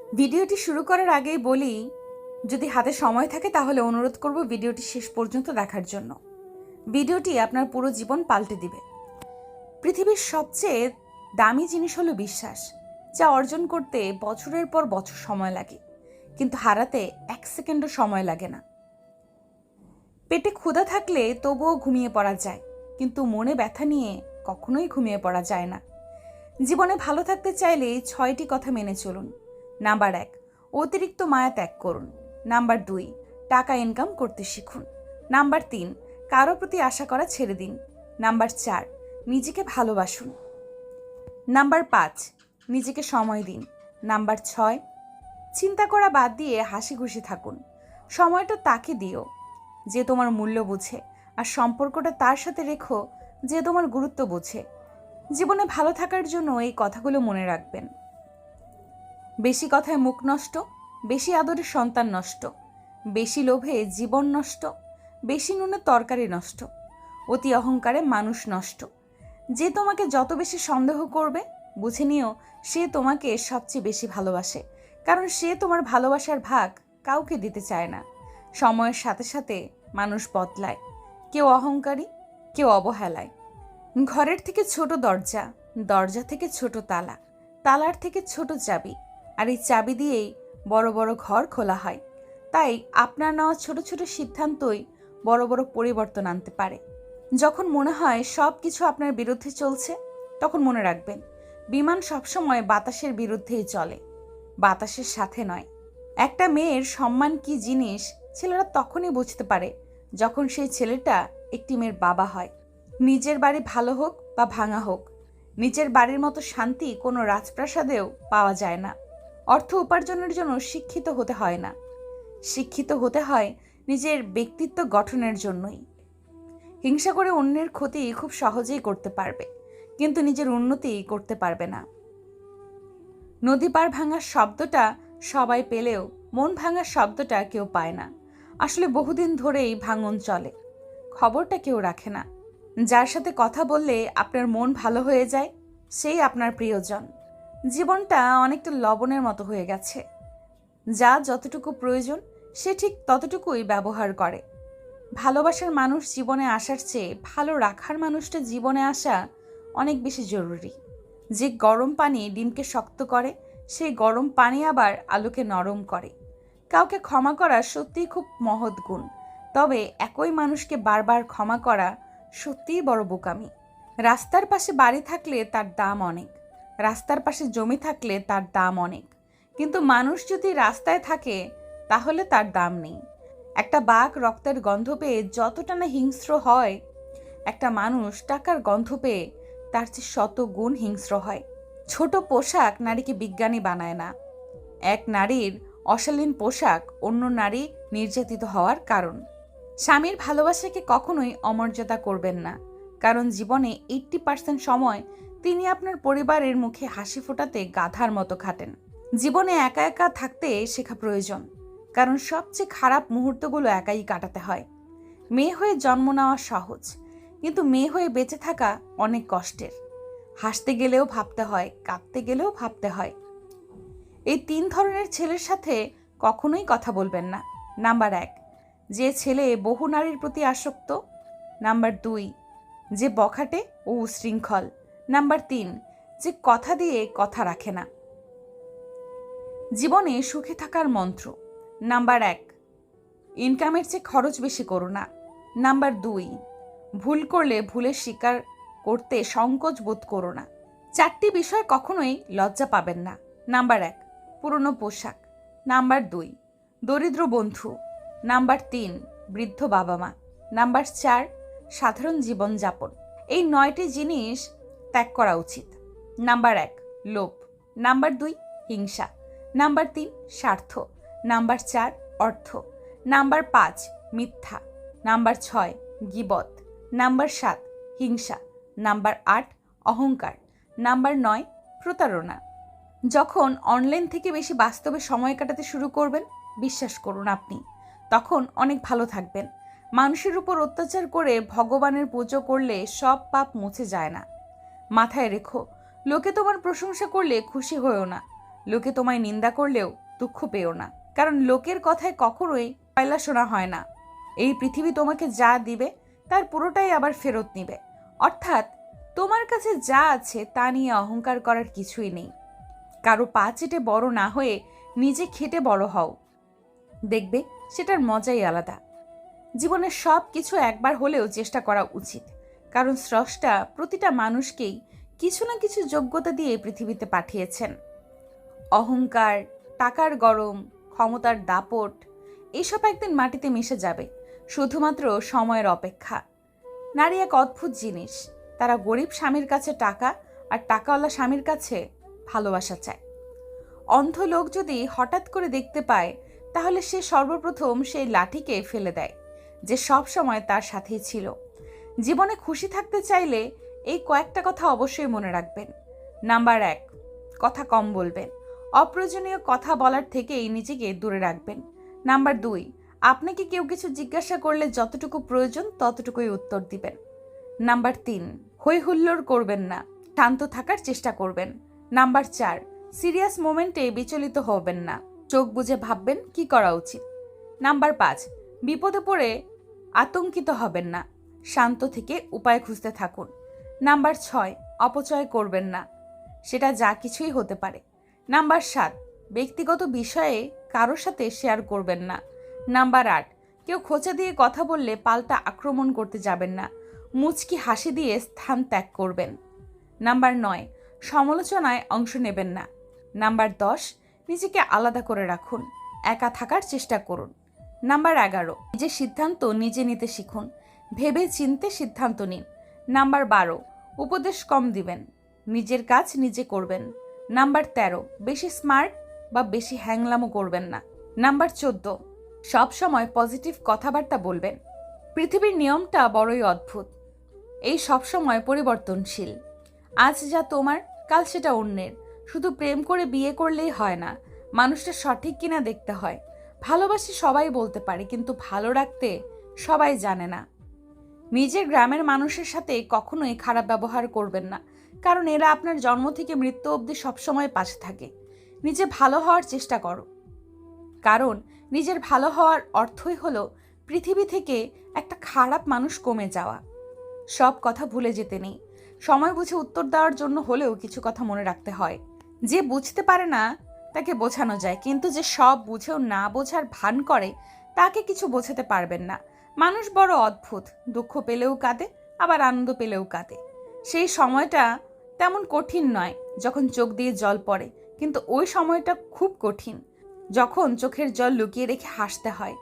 ভিডিওটি শুরু করার আগেই বলি, যদি হাতে সময় থাকে তাহলে অনুরোধ করব ভিডিওটি শেষ পর্যন্ত দেখার জন্য। ভিডিওটি আপনার পুরো জীবন পাল্টে দিবে। পৃথিবীর সবচেয়ে দামি জিনিস হলো বিশ্বাস, যা অর্জন করতে বছরের পর বছর সময় লাগে, কিন্তু হারাতে 1 সেকেন্ডও সময় লাগে না। পেটে ক্ষুধা থাকলে তবুও ঘুমিয়ে পড়া যায়, কিন্তু মনে ব্যথা নিয়ে কখনোই ঘুমিয়ে পড়া যায় না। জীবনে ভালো থাকতে চাইলে 6টি কথা মেনে চলুন। নাম্বার 1, অতিরিক্ত মায়া ত্যাগ করুন। নাম্বার 2, টাকা ইনকাম করতে শিখুন। নাম্বার 3, কারো প্রতি আশা করা ছেড়ে দিন। নাম্বার 4, নিজেকে ভালোবাসুন। নাম্বার 5, নিজেকে সময় দিন। নাম্বার 6, চিন্তা করা বাদ দিয়ে হাসি খুশি থাকুন। সময়টা তাকে দিও যে তোমার মূল্য বুঝে, আর সম্পর্কটা তার সাথে রেখো যে তোমার গুরুত্ব বুঝে। জীবনে ভালো থাকার জন্য এই কথাগুলো মনে রাখবেন। বেশি কথায় মুখ নষ্ট, বেশি আদরে সন্তান নষ্ট, বেশি লোভে জীবন নষ্ট, বেশি নুনে তরকারি নষ্ট, অতি অহংকারে মানুষ নষ্ট। যে তোমাকে যত বেশি সন্দেহ করবে, বুঝে নিও সে তোমাকে সবচেয়ে বেশি ভালোবাসে, কারণ সে তোমার ভালোবাসার ভাগ কাউকে দিতে চায় না। সময়ের সাথে সাথে মানুষ বদলায়, কেউ অহংকারী, কেউ অবহেলায়। ঘরের থেকে ছোট দরজা, দরজা থেকে ছোট তালা, তালার থেকে ছোট চাবি, আর এই চাবি দিয়েই বড় বড় ঘর খোলা হয়। তাই আপনার নেওয়া ছোট ছোট সিদ্ধান্তই বড় বড় পরিবর্তন আনতে পারে। যখন মনে হয় সব কিছু আপনার বিরুদ্ধে চলছে, তখন মনে রাখবেন বিমান সবসময় বাতাসের বিরুদ্ধেই চলে, বাতাসের সাথে নয়। একটা মেয়ের সম্মান কি জিনিস ছেলেরা তখনই বুঝতে পারে যখন সেই ছেলেটা একটি মেয়ের বাবা হয়। নিজের বাড়ি ভালো হোক বা ভাঙা হোক, নিজের বাড়ির মতো শান্তি কোনো রাজপ্রাসাদেও পাওয়া যায় না। অর্থ উপার্জনের জন্য শিক্ষিত হতে হয় না, শিক্ষিত হতে হয় নিজের ব্যক্তিত্ব গঠনের জন্যই। হিংসা করে অন্যের ক্ষতি খুব সহজেই করতে পারবে, কিন্তু নিজের উন্নতি করতে পারবে না। নদী পার ভাঙার শব্দটা সবাই পেলেও মন ভাঙার শব্দটা কেউ পায় না। আসলে বহুদিন ধরেই ভাঙন চলে, খবরটা কেউ রাখে না। যার সাথে কথা বললে আপনার মন ভালো হয়ে যায়, সেই আপনার প্রিয়জন। জীবনটা অনেকটা লবণের মতো হয়ে গেছে, যা যতটুকু প্রয়োজন সে ঠিক ততটুকুই ব্যবহার করে। ভালোবাসার মানুষ জীবনে আসার চেয়ে ভালো রাখার মানুষটা জীবনে আসা অনেক বেশি জরুরি। যে গরম পানি ডিমকে শক্ত করে, সেই গরম পানি আবার আলুকে নরম করে। কাউকে ক্ষমা করা সত্যিই খুব মহৎ গুণ, তবে একই মানুষকে বারবার ক্ষমা করা সত্যিই বড় বোকামি। রাস্তার পাশে বাড়ি থাকলে তার দাম অনেক, রাস্তার পাশে জমি থাকলে তার দাম অনেক, কিন্তু মানুষ যদি রাস্তায় থাকে তাহলে তার দাম নেই। একটা বাঘ রক্তের গন্ধ পেয়ে যতটা না হিংস্র হয়, একটা মানুষ টাকার গন্ধ পেয়ে তার চেয়ে 100 গুণ হিংস্র হয়। ছোট পোশাক নারীকে বিজ্ঞানী বানায় না। এক নারীর অশালীন পোশাক অন্য নারী নির্যাতিত হওয়ার কারণ। স্বামীর ভালোবাসাকে কখনোই অমর্যাদা করবেন না, কারণ জীবনে 80% সময় তিনি আপনার পরিবারের মুখে হাসি ফোটাতে গাধার মতো খাটেন। জীবনে একা একা থাকতে শেখা প্রয়োজন, কারণ সবচেয়ে খারাপ মুহূর্তগুলো একাই কাটাতে হয়। মেয়ে হয়ে জন্ম নেওয়া সহজ, কিন্তু মেয়ে হয়ে বেঁচে থাকা অনেক কষ্টের। হাসতে গেলেও ভাবতে হয়, কাঁদতে গেলেও ভাবতে হয়। এই 3 ধরনের ছেলের সাথে কখনোই কথা বলবেন না। নাম্বার 1, যে ছেলে বহু নারীর প্রতি আসক্ত। নাম্বার 2, যে বখাটে ও উশৃঙ্খল। নাম্বার 3, যে কথা দিয়ে কথা রাখে না। জীবনে সুখে থাকার মন্ত্র। নাম্বার 1, ইনকামের চেয়ে খরচ বেশি করো না। নাম্বার 2, ভুল করলে ভুলের স্বীকার করতে সংকোচ বোধ করো না। 4টি বিষয় কখনোই লজ্জা পাবেন না। নাম্বার 1, পুরনো পোশাক। নাম্বার 2, দরিদ্র বন্ধু। নাম্বার 3, বৃদ্ধ বাবা মা। নাম্বার 4, সাধারণ জীবনযাপন। এই 9টি জিনিস ত্যাগ করা উচিত। নাম্বার 1, লোভ। নাম্বার 2, হিংসা। নাম্বার 3, স্বার্থ। নাম্বার 4, অর্থ। নাম্বার 5, মিথ্যা। নাম্বার 6, গীবত। নাম্বার 7, হিংসা। নাম্বার 8, অহংকার। নাম্বার 9, প্রতারণা। যখন অনলাইন থেকে বেশি বাস্তবে সময় কাটাতে শুরু করবেন, বিশ্বাস করুন আপনি তখন অনেক ভালো থাকবেন। মানুষের উপর অত্যাচার করে ভগবানের পুজো করলে সব পাপ মুছে যায় না। মাথায় রেখো, লোকে তোমার প্রশংসা করলে খুশি হয়েও না, লোকে তোমায় নিন্দা করলেও দুঃখ পেও না, কারণ লোকের কথায় কখনোই পয়লা শোনা হয় না। এই পৃথিবী তোমাকে যা দিবে তার পুরোটাই আবার ফেরত নিবে। অর্থাৎ তোমার কাছে যা আছে তা নিয়ে অহংকার করার কিছুই নেই। কারো পা চেটে বড় না হয়ে নিজে খেটে বড় হও, দেখবে সেটার মজাই আলাদা। জীবনের সব কিছু একবার হলেও চেষ্টা করা উচিত, কারণ স্রষ্টা প্রতিটা মানুষকেই কিছু না কিছু যোগ্যতা দিয়ে পৃথিবীতে পাঠিয়েছেন। অহংকার, টাকার গরম, ক্ষমতার দাপট এসব একদিন মাটিতে মিশে যাবে, শুধুমাত্র সময়ের অপেক্ষা। নারী এক অদ্ভুত জিনিস, তারা গরিব স্বামীর কাছে টাকা আর টাকাওয়ালা স্বামীর কাছে ভালোবাসা চায়। অন্ধ লোক যদি হঠাৎ করে দেখতে পায়, তাহলে সে সর্বপ্রথম সেই লাঠিকে ফেলে দেয় যে সব সময় তার সাথেই ছিল। জীবনে খুশি থাকতে চাইলে এই কয়েকটা কথা অবশ্যই মনে রাখবেন। নাম্বার 1, কথা কম বলবেন। অপ্রয়োজনীয় কথা বলার থেকেই নিজেকে দূরে রাখবেন। নাম্বার 2, আপনাকে কেউ কিছু জিজ্ঞাসা করলে যতটুকু প্রয়োজন ততটুকুই উত্তর দিবেন। নাম্বার 3, হই হুল্লোড় করবেন না, শান্ত থাকার চেষ্টা করবেন। নাম্বার 4, সিরিয়াস মোমেন্টে বিচলিত হবেন না, চোখ বুজে ভাববেন কি করা উচিত। নাম্বার 5, বিপদে পড়ে আতঙ্কিত হবেন না, শান্ত থেকে উপায় খুঁজতে থাকুন। নাম্বার 6, অপচয় করবেন না, সেটা যা কিছুই হতে পারে। নাম্বার 7, ব্যক্তিগত বিষয়ে কারোর সাথে শেয়ার করবেন না। নাম্বার 8, কেউ খোঁচা দিয়ে কথা বললে পাল্টা আক্রমণ করতে যাবেন না, মুচকি হাসি দিয়ে স্থান ত্যাগ করবেন। নাম্বার 9, সমালোচনায় অংশ নেবেন না। নাম্বার 10, নিজেকে আলাদা করে রাখুন, একা থাকার চেষ্টা করুন। নাম্বার 11, নিজের সিদ্ধান্ত নিজে নিতে শিখুন, ভেবে চিনতে সিদ্ধান্ত নিন। নাম্বার 12, উপদেশ কম দিবেন, নিজের কাজ নিজে করবেন। নাম্বার 13, বেশি স্মার্ট বা বেশি হ্যাংলামো করবেন না। নাম্বার 14, সব সময় পজিটিভ কথাবার্তা বলবেন। পৃথিবীর নিয়মটা বড়ই অদ্ভুত, এই সব সময় পরিবর্তনশীল। আজ যা তোমার, কাল সেটা অন্যের। শুধু প্রেম করে বিয়ে করলেই হয় না, মানুষটা সঠিক কিনা দেখতে হয়। ভালোবাসি সবাই বলতে পারে, কিন্তু ভালো রাখতে সবাই জানে না। নিজের গ্রামের মানুষের সাথে কখনোই খারাপ ব্যবহার করবেন না, কারণ এরা আপনার জন্ম থেকে মৃত্যু অবধি সবসময় পাশে থাকে। নিজে ভালো হওয়ার চেষ্টা করো, কারণ নিজের ভালো হওয়ার অর্থই হলো পৃথিবী থেকে একটা খারাপ মানুষ কমে যাওয়া। সব কথা ভুলে যেতে নেই, সময় বুঝে উত্তর দেওয়ার জন্য হলেও কিছু কথা মনে রাখতে হয়। যে বুঝতে পারে না তাকে বোঝানো যায়, কিন্তু যে সব বুঝেও না বোঝার ভান করে তাকে কিছু বোঝাতে পারবেন না। মানুষ বড় অদ্ভুত, দুঃখ পেলেও কাঁদে, আবার আনন্দ পেলেও কাঁদে। সেই সময়টা তেমন কঠিন নয় যখন চোখ দিয়ে জল পড়ে, কিন্তু ওই সময়টা খুব কঠিন যখন চোখের জল লুকিয়ে রেখে হাসতে হয়।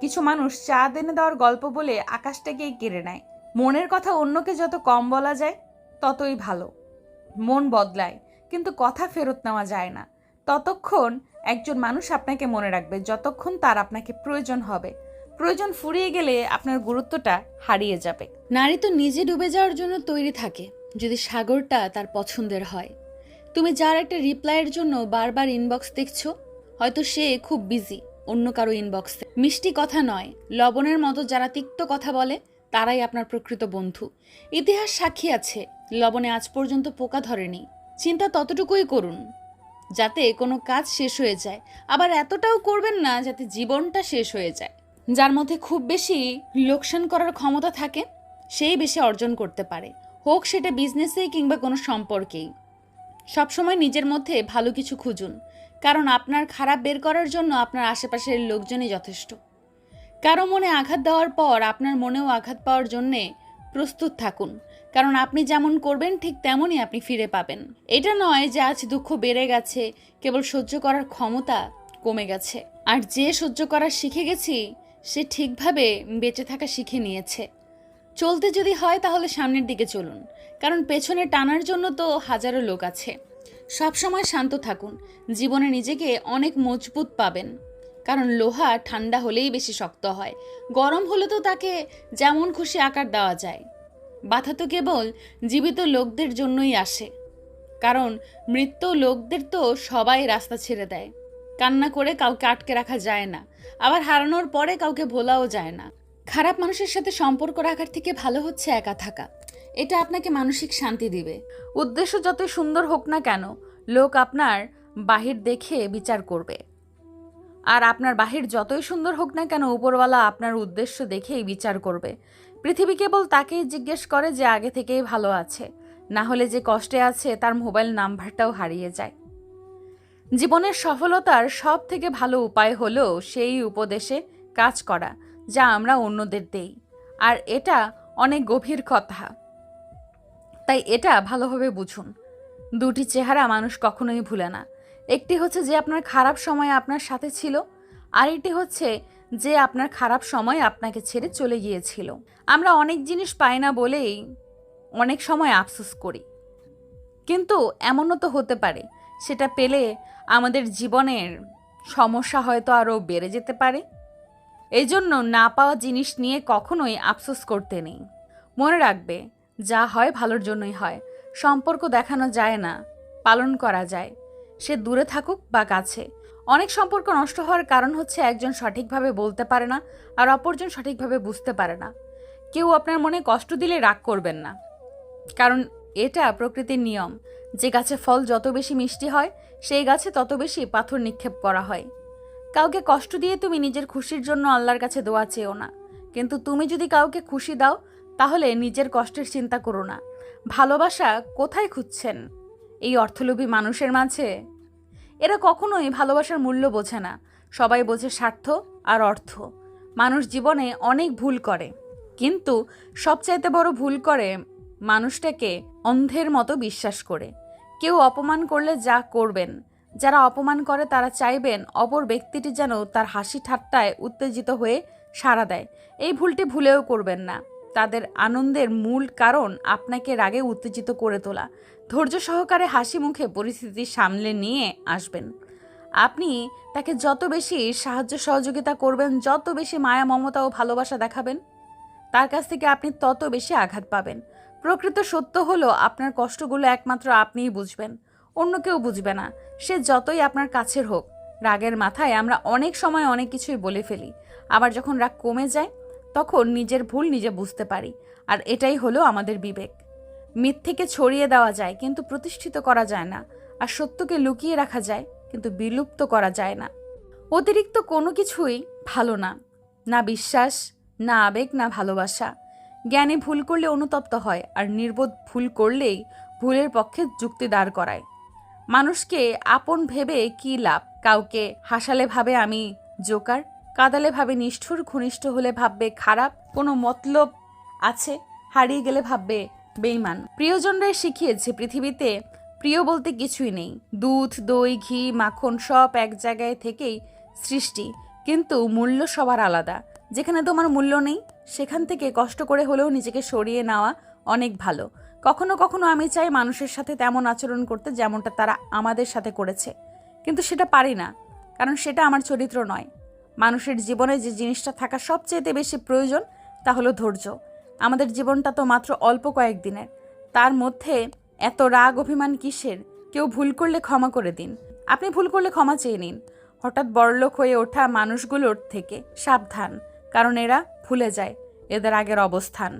কিছু মানুষ চাঁদ এনে দেওয়ার গল্প বলে আকাশটাকেই কেড়ে নেয়। মনের কথা অন্যকে যত কম বলা যায় ততই ভালো। মন বদলায়, কিন্তু কথা ফেরত নেওয়া যায় না। ততক্ষণ একজন মানুষ আপনাকে মনে রাখবে যতক্ষণ তার আপনাকে প্রয়োজন হবে। প্রয়োজন ফুরিয়ে গেলে আপনার গুরুত্বটা হারিয়ে যাবে। নারী তো নিজে ডুবে যাওয়ার জন্য তৈরি থাকে যদি সাগরটা তার পছন্দের হয়। তুমি যার একটা রিপ্লাইয়ের জন্য বারবার ইনবক্স দেখছো, হয়তো সে খুব বিজি অন্য কারো ইনবক্সে। মিষ্টি কথা নয়, লবণের মতো যারা তিক্ত কথা বলে তারাই আপনার প্রকৃত বন্ধু। ইতিহাস সাক্ষী আছে, লবণে আজ পর্যন্ত পোকা ধরেনি। চিন্তা ততটুকুই করুন যাতে কোনো কাজ শেষ হয়ে যায়, আবার এতটাও করবেন না যাতে জীবনটা শেষ হয়ে যায়। যার মধ্যে খুব বেশি লোকসান করার ক্ষমতা থাকে সেই বেশি অর্জন করতে পারে, হোক সেটা বিজনেসেই কিংবা কোনো সম্পর্কেই। সবসময় নিজের মধ্যে ভালো কিছু খুঁজুন, কারণ আপনার খারাপ বের করার জন্য আপনার আশেপাশের লোকজনই যথেষ্ট। কারো মনে আঘাত দেওয়ার পর আপনার মনেও আঘাত পাওয়ার জন্যে প্রস্তুত থাকুন, কারণ আপনি যেমন করবেন ঠিক তেমনই আপনি ফিরে পাবেন। এটা নয় যে আজ দুঃখ বেড়ে গেছে, কেবল সহ্য করার ক্ষমতা কমে গেছে। আর যে সহ্য করা শিখে গেছি সে ঠিকভাবে বেঁচে থাকা শিখে নিয়েছে। চলতে যদি হয় তাহলে সামনের দিকে চলুন, কারণ পেছনে টানার জন্য তো হাজারো লোক আছে। সবসময় শান্ত থাকুন, জীবনে নিজেকে অনেক মজবুত পাবেন, কারণ লোহা ঠান্ডা হলেই বেশি শক্ত হয়, গরম হলে তো তাকে যেমন খুশি আকার দেওয়া যায়। বাধা তো কেবল জীবিত লোকদের জন্যই আসে, কারণ মৃত লোকদের তো সবাই রাস্তা ছেড়ে দেয়। কান্না করে কাউকে আটকে রাখা যায় না, আবার হারানোর পরে কাউকে ভোলাও যায় না। খারাপ মানুষের সাথে সম্পর্ক রাখার থেকে ভালো হচ্ছে একা থাকা, এটা আপনাকে মানসিক শান্তি দিবে। উদ্দেশ্য যতই সুন্দর হোক না কেন, লোক আপনার বাহির দেখে বিচার করবে। আর আপনার বাহির যতই সুন্দর হোক না কেন, উপরওয়ালা আপনার উদ্দেশ্য দেখেই বিচার করবে। পৃথিবী কেবল তাকেই জিজ্ঞেস করে যে আগে থেকেই ভালো আছে, না হলে যে কষ্টে আছে তার মোবাইল নাম্বারটাও হারিয়ে যায়। জীবনের সফলতার সব থেকে ভালো উপায় হলো সেই উপদেশে কাজ করা যা আমরা অন্যদের দেই। আর এটা অনেক গভীর কথা, তাই এটা ভালোভাবে বুঝুন। দুটি চেহারা মানুষ কখনোই ভুলে না। একটি হচ্ছে যে আপনার খারাপ সময় আপনার সাথে ছিল, আর একটি হচ্ছে যে আপনার খারাপ সময় আপনাকে ছেড়ে চলে গিয়েছিল। আমরা অনেক জিনিস পাই না বলেই অনেক সময় আফসোস করি, কিন্তু এমনও তো হতে পারে সেটা পেলে আমাদের জীবনের সমস্যা হয়তো আরও বেড়ে যেতে পারে। এই জন্য না পাওয়া জিনিস নিয়ে কখনোই আফসোস করতে নেই। মনে রাখবে, যা হয় ভালোর জন্যই হয়। সম্পর্ক দেখানো যায় না, পালন করা যায়, সে দূরে থাকুক বা কাছে। অনেক সম্পর্ক নষ্ট হওয়ার কারণ হচ্ছে একজন সঠিকভাবে বলতে পারে না আর অপরজন সঠিকভাবে বুঝতে পারে না। কেউ আপনার মনে কষ্ট দিলে রাগ করবেন না, কারণ এটা প্রকৃতির নিয়ম। যে গাছে ফল যত বেশি মিষ্টি হয় সেই গাছে তত বেশি পাথর নিক্ষেপ করা হয়। কাউকে কষ্ট দিয়ে তুমি নিজের খুশির জন্য আল্লাহর কাছে দোয়া চেও না, কিন্তু তুমি যদি কাউকে খুশি দাও তাহলে নিজের কষ্টের চিন্তা করো না। ভালোবাসা কোথায় খুঁজছেন? এই অর্থলোভী মানুষের মাঝে? এরা কখনোই ভালোবাসার মূল্য বোঝে না। সবাই বোঝে স্বার্থ আর অর্থ। মানুষ জীবনে অনেক ভুল করে, কিন্তু সবচাইতে বড় ভুল করে মানুষটাকে অন্ধের মতো বিশ্বাস করে। কেউ অপমান করলে যা করবেন, যারা অপমান করে তারা চাইবেন অপর ব্যক্তিটি যেন তার হাসি ঠাট্টায় উত্তেজিত হয়ে সাড়া দেয়। এই ভুলটি ভুলেও করবেন না। তাদের আনন্দের মূল কারণ আপনাকে রাগে উত্তেজিত করে তোলা। ধৈর্য সহকারে হাসি মুখে পরিস্থিতি সামলে নিয়ে আসবেন। আপনি তাকে যত বেশি সাহায্য সহযোগিতা করবেন, যত বেশি মায়া মমতা ও ভালোবাসা দেখাবেন, তার কাছ থেকে আপনি তত বেশি আঘাত পাবেন। প্রকৃত সত্য হলো আপনার কষ্টগুলো একমাত্র আপনিই বুঝবেন, অন্য কেউ বুঝবে না, সে যতই আপনার কাছের হোক। রাগের মাথায় আমরা অনেক সময় অনেক কিছুই বলে ফেলি, আবার যখন রাগ কমে যায় তখন নিজের ভুল নিজে বুঝতে পারি। আর এটাই হলো আমাদের বিবেক। মিথ্যেকে ছড়িয়ে দেওয়া যায় কিন্তু প্রতিষ্ঠিত করা যায় না, আর সত্যকে লুকিয়ে রাখা যায় কিন্তু বিলুপ্ত করা যায় না। অতিরিক্ত কোনো কিছুই ভালো না, না বিশ্বাস, না আবেগ, না ভালোবাসা। জ্ঞানী ভুল করলে অনুতপ্ত হয়, আর নির্বোধ ভুল করলেই ভুলের পক্ষে যুক্তি দাঁড় করায়। মানুষকে আপন ভেবে কি লাভ? কাউকে হাসালে ভাবে আমি জোকার, কাঁদালে ভাবে নিষ্ঠুর, ঘনিষ্ঠ হলে ভাববে খারাপ, কোনো মতলব আছে, হারিয়ে গেলে ভাববে বেঈমান। প্রিয়জনরাই শিখিয়েছে পৃথিবীতে প্রিয় বলতে কিছুই নেই। দুধ, দই, ঘি, মাখন সব এক জায়গায় থেকেই সৃষ্টি, কিন্তু মূল্য সবার আলাদা। যেখানে তোমার মূল্য নেই সেখান থেকে কষ্ট করে হলেও নিজেকে সরিয়ে নেওয়া অনেক ভালো। কখনো কখনো আমি চাই মানুষের সাথে তেমন আচরণ করতে যেমনটা তারা আমাদের সাথে করেছে, কিন্তু সেটা পারি না, কারণ সেটা আমার চরিত্র নয়। মানুষের জীবনে যে জিনিসটা থাকা সবচেয়ে বেশি প্রয়োজন তা হলো ধৈর্য। আমাদের জীবনটা তো মাত্র অল্প কয়েকদিনের, তার মধ্যে এত রাগ অভিমান কিসের? কেউ ভুল করলে ক্ষমা করে দিন। আপনি ভুল করলে ক্ষমা চেয়ে নিন। হঠাৎ বড়লোক হয়ে ওঠা মানুষগুলোর থেকে সাবধান, কারণ এরা ভুলে যায় এদের আগের অবস্থান।